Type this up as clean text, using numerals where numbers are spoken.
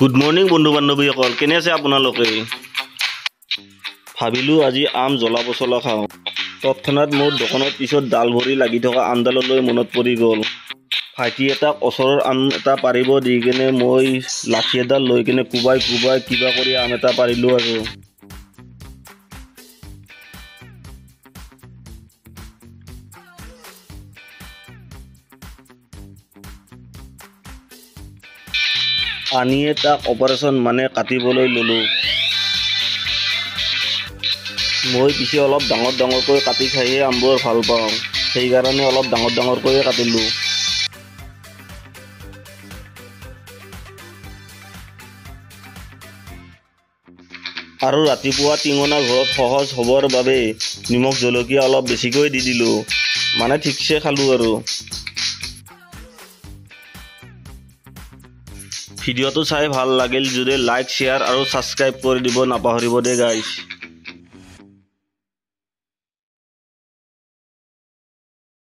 Good morning বন্ধু বান্ধৱীসকল, কেনে আছে আপোনালোকে? ভাবিলোঁ আজি আম জ্বলা পচলা খাওঁ। তৎক্ষণাত মোৰ দোকানৰ পিছত ডাল ভৰি লাগি থকা আমডাললৈ মনত পৰি গ'ল। ভাইটি এটাক ওচৰৰ আম এটা পাৰিব দি কিনে মই লাঠি এডাল লৈ কিনে কোবাই কিবা কৰি আম এটা পাৰিলোঁ আৰু। আনিয়ে তাক অপাৰেশ্যন মানে কাটিবলৈ ল'লোঁ। মই পিছে অলপ ডাঙৰকৈ কাটি খাইহে আমবোৰ ভাল পাওঁ, সেইকাৰণে অলপ ডাঙৰকৈয়ে কাটিলোঁ। আৰু ৰাতিপুৱা টিঙনা ঘৰত সহজ হ'বৰ বাবে নিমখ জলকীয়া অলপ বেছিকৈ দি দিলোঁ, মানে ঠিকছে খালোঁ আৰু। ভিডিঅ'টো চাই ভাল লাগিল যদি লাইক, শ্বেয়াৰ আৰু ছাবস্ক্ৰাইব কৰি দিব নাপাহৰিব দেই গাইজ।